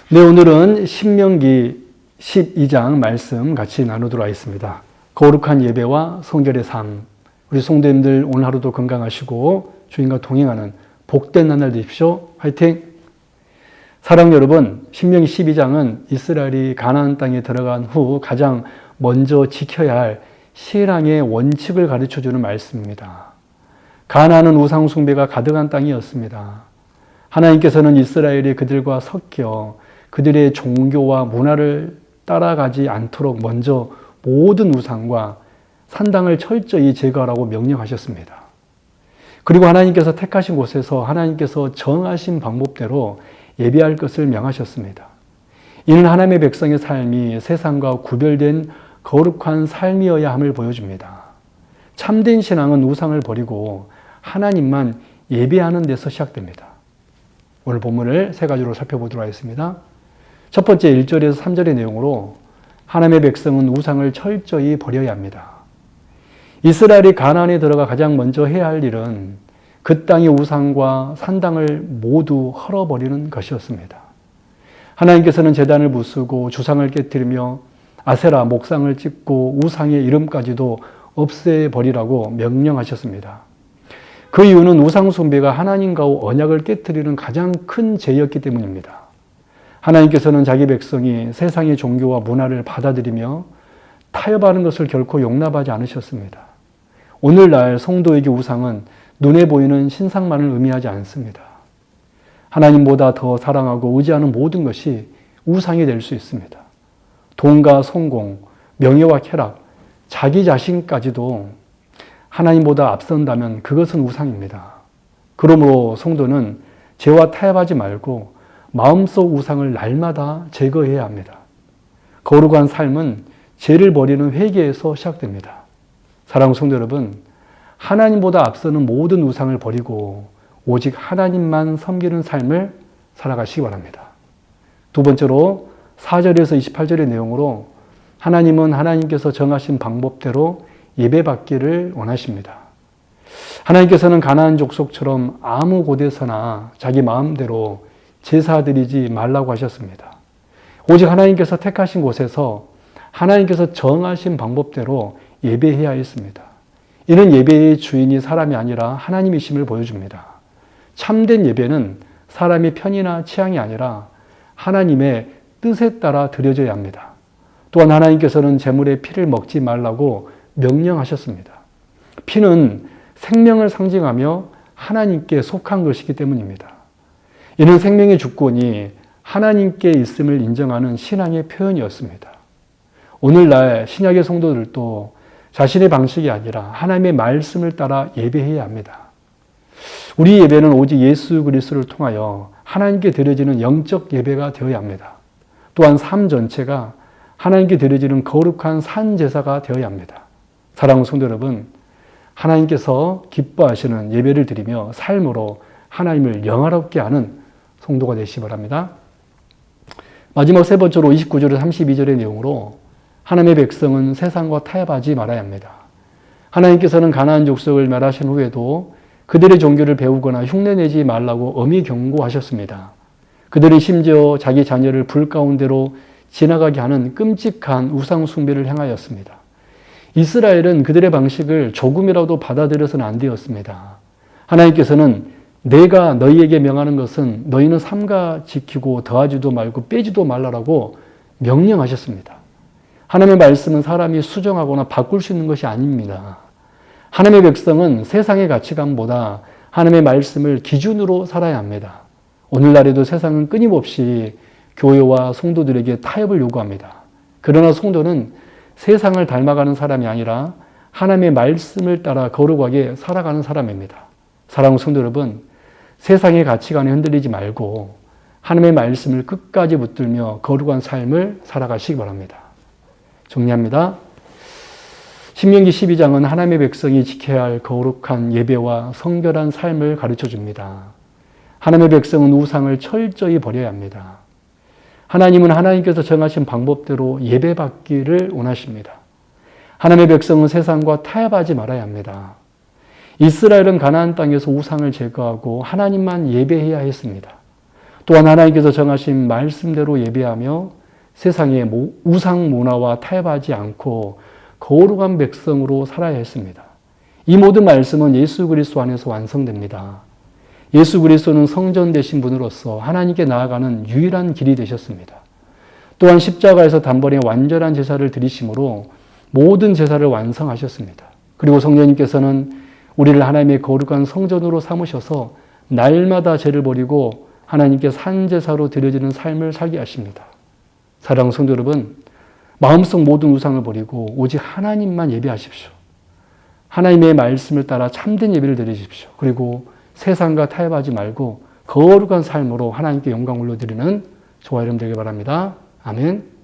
네, 오늘은 신명기 12장 말씀 같이 나누도록 하겠습니다. 거룩한 예배와 성결의 삶. 우리 성도님들 오늘 하루도 건강하시고 주님과 동행하는 복된 나날 되십시오. 화이팅! 사랑 여러분, 신명기 12장은 이스라엘이 가나안 땅에 들어간 후 가장 먼저 지켜야 할 신앙의 원칙을 가르쳐주는 말씀입니다. 가나안은 우상 숭배가 가득한 땅이었습니다. 하나님께서는 이스라엘이 그들과 섞여 그들의 종교와 문화를 따라가지 않도록 먼저 모든 우상과 산당을 철저히 제거하라고 명령하셨습니다. 그리고 하나님께서 택하신 곳에서 하나님께서 정하신 방법대로 예배할 것을 명하셨습니다. 이는 하나님의 백성의 삶이 세상과 구별된 거룩한 삶이어야 함을 보여줍니다. 참된 신앙은 우상을 버리고 하나님만 예배하는 데서 시작됩니다. 오늘 본문을 세 가지로 살펴보도록 하겠습니다. 첫 번째 1절에서 3절의 내용으로 하나님의 백성은 우상을 철저히 버려야 합니다. 이스라엘이 가나안에 들어가 가장 먼저 해야 할 일은 그 땅의 우상과 산당을 모두 헐어버리는 것이었습니다. 하나님께서는 제단을 부수고 주상을 깨뜨리며 아세라 목상을 찍고 우상의 이름까지도 없애버리라고 명령하셨습니다. 그 이유는 우상 숭배가 하나님과 언약을 깨뜨리는 가장 큰 죄였기 때문입니다. 하나님께서는 자기 백성이 세상의 종교와 문화를 받아들이며 타협하는 것을 결코 용납하지 않으셨습니다. 오늘날 성도에게 우상은 눈에 보이는 신상만을 의미하지 않습니다. 하나님보다 더 사랑하고 의지하는 모든 것이 우상이 될 수 있습니다. 돈과 성공, 명예와 쾌락, 자기 자신까지도 하나님보다 앞선다면 그것은 우상입니다. 그러므로 성도는 죄와 타협하지 말고 마음속 우상을 날마다 제거해야 합니다. 거룩한 삶은 죄를 버리는 회개에서 시작됩니다. 사랑하는 성도 여러분, 하나님보다 앞서는 모든 우상을 버리고 오직 하나님만 섬기는 삶을 살아가시기 바랍니다. 두 번째로 4절에서 28절의 내용으로 하나님은 하나님께서 정하신 방법대로 예배받기를 원하십니다. 하나님께서는 가나안 족속처럼 아무 곳에서나 자기 마음대로 제사 드리지 말라고 하셨습니다. 오직 하나님께서 택하신 곳에서 하나님께서 정하신 방법대로 예배해야 했습니다. 이는 예배의 주인이 사람이 아니라 하나님이심을 보여줍니다. 참된 예배는 사람의 편이나 취향이 아니라 하나님의 뜻에 따라 드려져야 합니다. 또한 하나님께서는 제물의 피를 먹지 말라고 명령하셨습니다. 피는 생명을 상징하며 하나님께 속한 것이기 때문입니다. 이는 생명의 주권이 하나님께 있음을 인정하는 신앙의 표현이었습니다. 오늘날 신약의 성도들도 자신의 방식이 아니라 하나님의 말씀을 따라 예배해야 합니다. 우리 예배는 오직 예수 그리스도를 통하여 하나님께 드려지는 영적 예배가 되어야 합니다. 또한 삶 전체가 하나님께 드려지는 거룩한 산 제사가 되어야 합니다. 사랑하는 성도 여러분, 하나님께서 기뻐하시는 예배를 드리며 삶으로 하나님을 영화롭게 하는 성도가 되시기 바랍니다. 마지막 세 번째로 29절에서 32절의 내용으로 하나님의 백성은 세상과 타협하지 말아야 합니다. 하나님께서는 가나안 족속을 멸하신 후에도 그들의 종교를 배우거나 흉내내지 말라고 엄히 경고하셨습니다. 그들이 심지어 자기 자녀를 불 가운데로 지나가게 하는 끔찍한 우상 숭배를 행하였습니다. 이스라엘은 그들의 방식을 조금이라도 받아들여서는 안 되었습니다. 하나님께서는 내가 너희에게 명하는 것은 너희는 삼가 지키고 더하지도 말고 빼지도 말라라고 명령하셨습니다. 하나님의 말씀은 사람이 수정하거나 바꿀 수 있는 것이 아닙니다. 하나님의 백성은 세상의 가치관보다 하나님의 말씀을 기준으로 살아야 합니다. 오늘날에도 세상은 끊임없이 교회와 성도들에게 타협을 요구합니다. 그러나 성도는 세상을 닮아가는 사람이 아니라 하나님의 말씀을 따라 거룩하게 살아가는 사람입니다. 사랑하는 성도 여러분, 세상의 가치관에 흔들리지 말고 하나님의 말씀을 끝까지 붙들며 거룩한 삶을 살아가시기 바랍니다. 정리합니다. 신명기 12장은 하나님의 백성이 지켜야 할 거룩한 예배와 성결한 삶을 가르쳐줍니다. 하나님의 백성은 우상을 철저히 버려야 합니다. 하나님은 하나님께서 정하신 방법대로 예배받기를 원하십니다. 하나님의 백성은 세상과 타협하지 말아야 합니다. 이스라엘은 가나안 땅에서 우상을 제거하고 하나님만 예배해야 했습니다. 또한 하나님께서 정하신 말씀대로 예배하며 세상의 우상 문화와 타협하지 않고 거룩한 백성으로 살아야 했습니다. 이 모든 말씀은 예수 그리스도 안에서 완성됩니다. 예수 그리스도는 성전 되신 분으로서 하나님께 나아가는 유일한 길이 되셨습니다. 또한 십자가에서 단번에 완전한 제사를 드리심으로 모든 제사를 완성하셨습니다. 그리고 성령님께서는 우리를 하나님의 거룩한 성전으로 삼으셔서 날마다 죄를 버리고 하나님께 산제사로 드려지는 삶을 살게 하십니다. 사랑하는 성도 여러분, 마음속 모든 우상을 버리고 오직 하나님만 예배하십시오. 하나님의 말씀을 따라 참된 예배를 드리십시오. 그리고 세상과 타협하지 말고 거룩한 삶으로 하나님께 영광 올려드리는 저와 여러분 되길 바랍니다. 아멘.